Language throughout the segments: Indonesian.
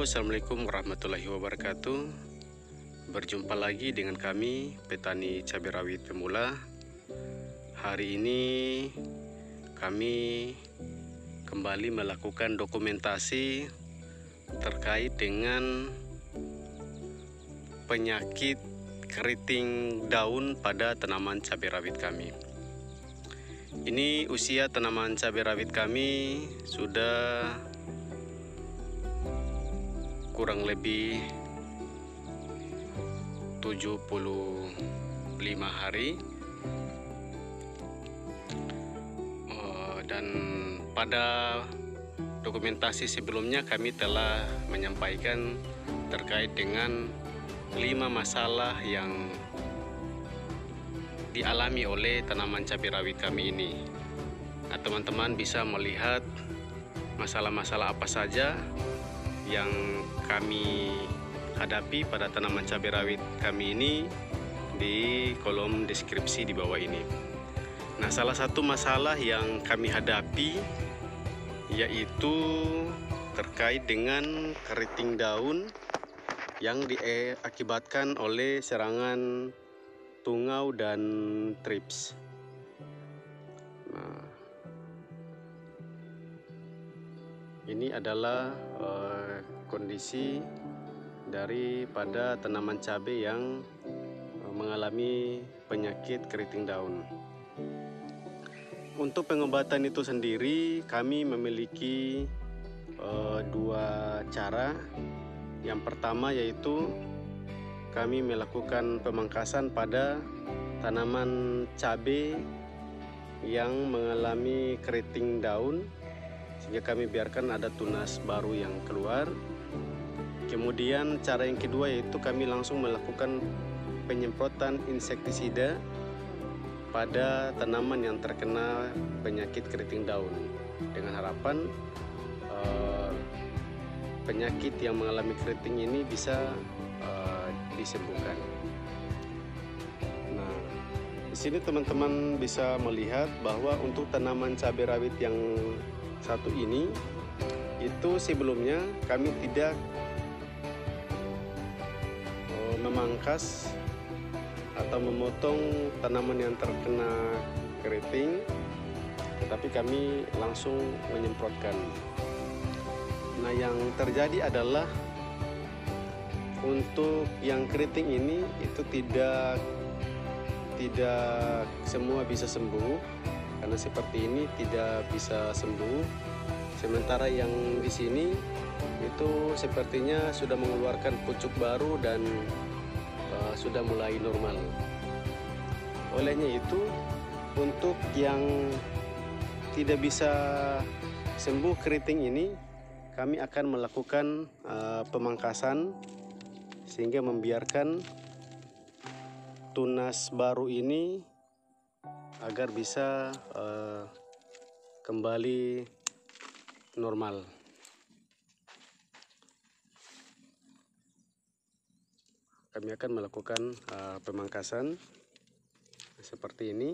Assalamualaikum warahmatullahi wabarakatuh. Berjumpa lagi dengan kami, petani cabai rawit pemula. Hari ini kami kembali melakukan dokumentasi terkait dengan penyakit keriting daun pada tanaman cabai rawit kami. Ini usia tanaman cabai rawit kami sudah kurang lebih 75 hari, dan pada dokumentasi sebelumnya kami telah menyampaikan terkait dengan 5 masalah yang dialami oleh tanaman cabai rawit kami ini. Nah, teman-teman bisa melihat masalah-masalah apa saja yang kami hadapi pada tanaman cabai rawit kami ini di kolom deskripsi di bawah ini. Nah, salah satu masalah yang kami hadapi yaitu terkait dengan keriting daun yang diakibatkan oleh serangan tungau dan trips. Nah, ini adalah kondisi daripada tanaman cabai yang mengalami penyakit keriting daun. Untuk pengobatan itu sendiri kami memiliki 2 cara. Yang pertama yaitu kami melakukan pemangkasan pada tanaman cabai yang mengalami keriting daun, sehingga kami biarkan ada tunas baru yang keluar. Kemudian cara yang kedua yaitu kami langsung melakukan penyemprotan insektisida pada tanaman yang terkena penyakit keriting daun, dengan harapan penyakit yang mengalami keriting ini bisa disembuhkan. Nah, di sini teman-teman bisa melihat bahwa untuk tanaman cabai rawit yang satu ini, itu sebelumnya kami tidak memangkas atau memotong tanaman yang terkena keriting, tetapi kami langsung menyemprotkan. Nah, yang terjadi adalah untuk yang keriting ini itu tidak semua bisa sembuh, karena seperti ini tidak bisa sembuh. Sementara yang di sini itu sepertinya sudah mengeluarkan pucuk baru dan sudah mulai normal. Olehnya itu, untuk yang tidak bisa sembuh keriting ini, kami akan melakukan pemangkasan sehingga membiarkan tunas baru ini agar bisa kembali normal. Kami akan melakukan pemangkasan seperti ini.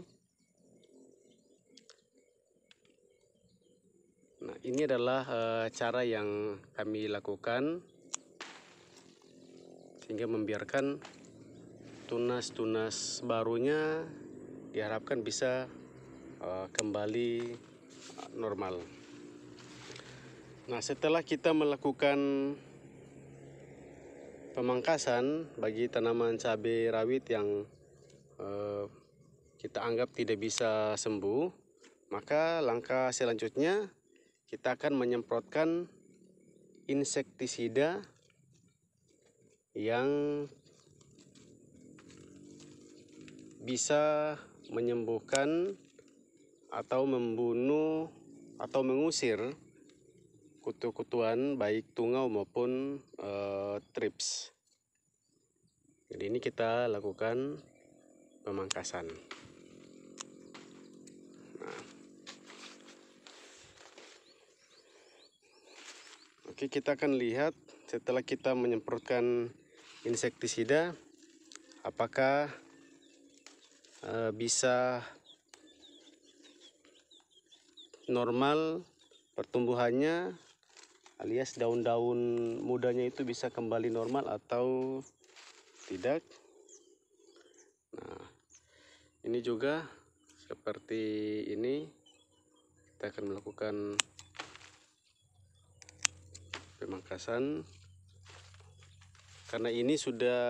Nah, ini adalah cara yang kami lakukan sehingga membiarkan tunas-tunas barunya diharapkan bisa kembali normal. Nah, setelah kita melakukan pemangkasan bagi tanaman cabai rawit yang kita anggap tidak bisa sembuh, maka langkah selanjutnya kita akan menyemprotkan insektisida yang bisa menyembuhkan atau membunuh atau mengusir kutu-kutuan baik tungau maupun trips. Jadi ini kita lakukan pemangkasan. Nah, oke, kita akan lihat setelah kita menyemprotkan insektisida apakah bisa normal pertumbuhannya alias daun-daun mudanya itu bisa kembali normal atau tidak. Nah, ini juga seperti ini, kita akan melakukan pemangkasan karena ini sudah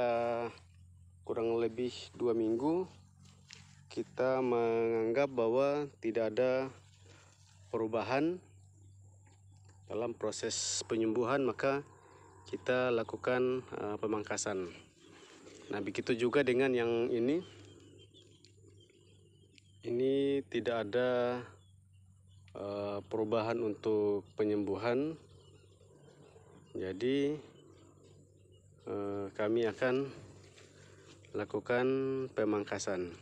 kurang lebih 2 minggu. Kita menganggap bahwa tidak ada perubahan dalam proses penyembuhan, maka kita lakukan pemangkasan. Nah, begitu juga dengan yang ini tidak ada perubahan untuk penyembuhan. Jadi kami akan lakukan pemangkasan.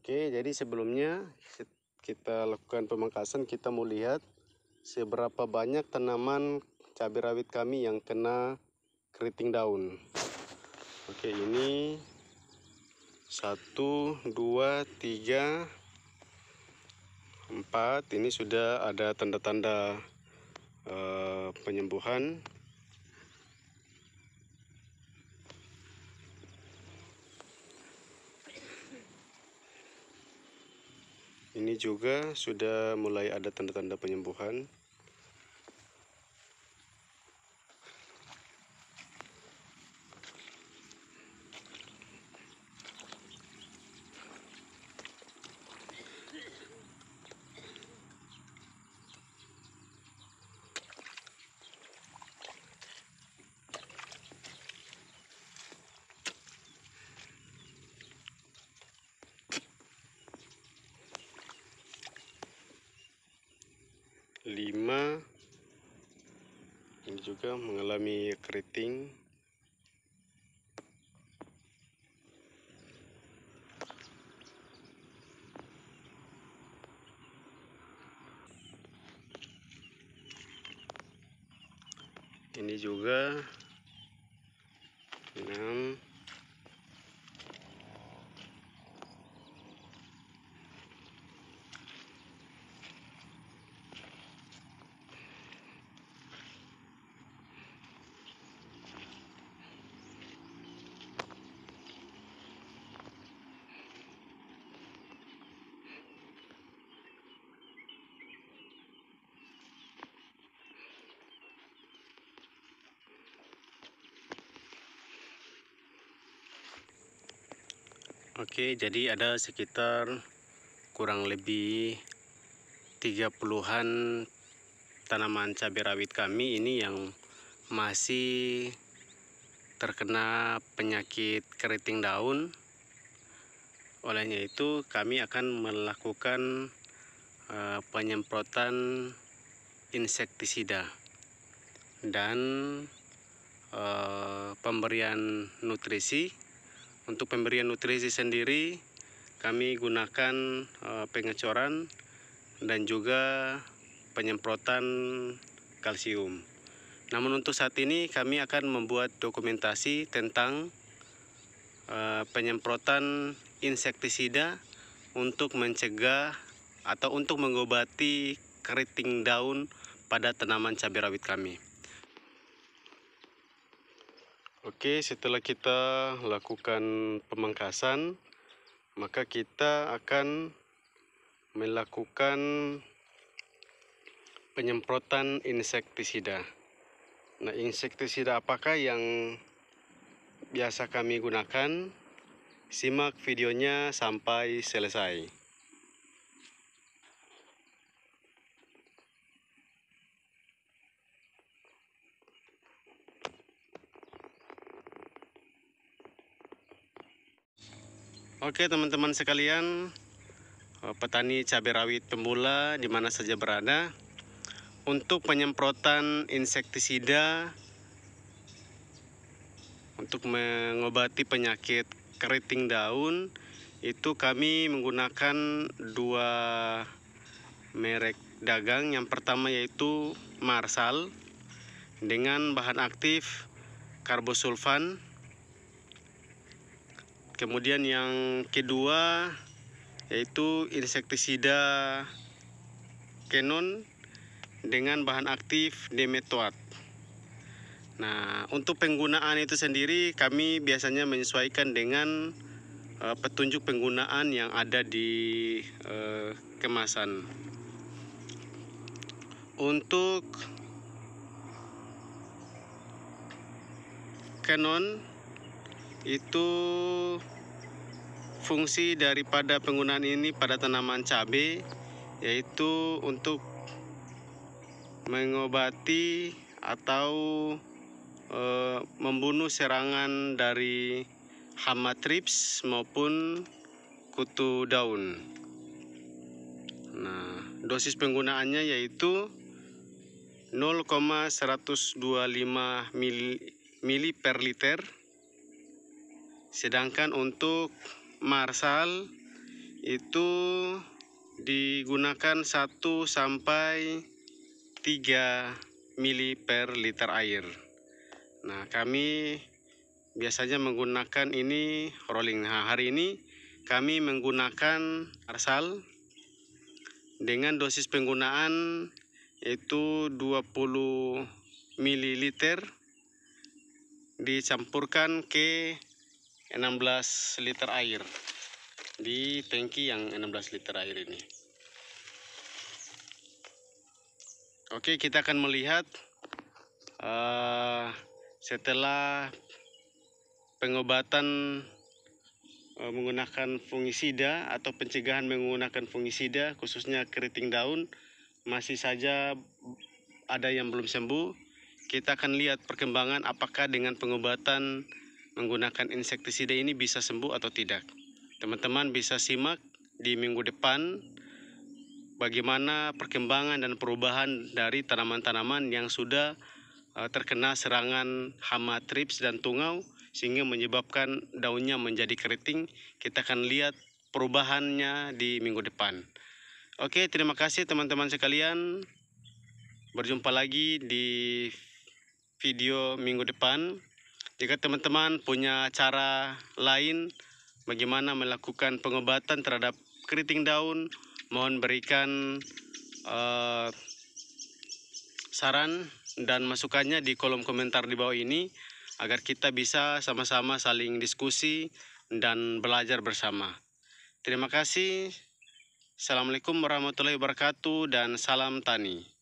Oke, jadi sebelumnya kita lakukan pemangkasan, kita mau lihat seberapa banyak tanaman cabai rawit kami yang kena keriting daun. Oke, ini 1, 2, 3, 4. Ini sudah ada tanda-tanda penyembuhan. Ini juga sudah mulai ada tanda-tanda penyembuhan. Lima, ini juga mengalami keriting. Ini juga 6. Oke, jadi ada sekitar kurang lebih 30-an tanaman cabai rawit kami ini yang masih terkena penyakit keriting daun. Olehnya itu kami akan melakukan penyemprotan insektisida dan pemberian nutrisi. Untuk pemberian nutrisi sendiri kami gunakan pengecoran dan juga penyemprotan kalsium. Namun untuk saat ini kami akan membuat dokumentasi tentang penyemprotan insektisida untuk mencegah atau untuk mengobati keriting daun pada tanaman cabai rawit kami. Oke, setelah kita lakukan pemangkasan, maka kita akan melakukan penyemprotan insektisida. Nah, insektisida apakah yang biasa kami gunakan? Simak videonya sampai selesai. Oke teman-teman sekalian, petani cabai rawit pemula di mana saja berada, untuk penyemprotan insektisida untuk mengobati penyakit keriting daun itu kami menggunakan 2 merek dagang. Yang pertama yaitu Marsal dengan bahan aktif karbosulfan. Kemudian yang kedua yaitu insektisida Kenon dengan bahan aktif Dimetoat. Nah, untuk penggunaan itu sendiri kami biasanya menyesuaikan dengan petunjuk penggunaan yang ada di kemasan. Untuk Kenon itu fungsi daripada penggunaan ini pada tanaman cabai yaitu untuk mengobati atau membunuh serangan dari hama trips maupun kutu daun. Nah, dosis penggunaannya yaitu 0,125 mili per liter. Sedangkan untuk Marsal itu digunakan 1 sampai 3 mili per liter air. Nah, kami biasanya menggunakan ini rolling. Nah, hari ini kami menggunakan Marsal dengan dosis penggunaan yaitu 20 ml dicampurkan ke 16 liter air di tangki yang 16 liter air ini. Oke, kita akan melihat setelah pengobatan menggunakan fungisida atau pencegahan menggunakan fungisida khususnya keriting daun masih saja ada yang belum sembuh. Kita akan lihat perkembangan apakah dengan pengobatan menggunakan insektisida ini bisa sembuh atau tidak. Teman-teman bisa simak di minggu depan bagaimana perkembangan dan perubahan dari tanaman-tanaman yang sudah terkena serangan hama trips dan tungau sehingga menyebabkan daunnya menjadi keriting. Kita akan lihat perubahannya di minggu depan. Oke, terima kasih teman-teman sekalian. Berjumpa lagi di video minggu depan. Jika teman-teman punya cara lain bagaimana melakukan pengobatan terhadap keriting daun, mohon berikan saran dan masukannya di kolom komentar di bawah ini agar kita bisa sama-sama saling diskusi dan belajar bersama. Terima kasih. Assalamualaikum warahmatullahi wabarakatuh dan salam tani.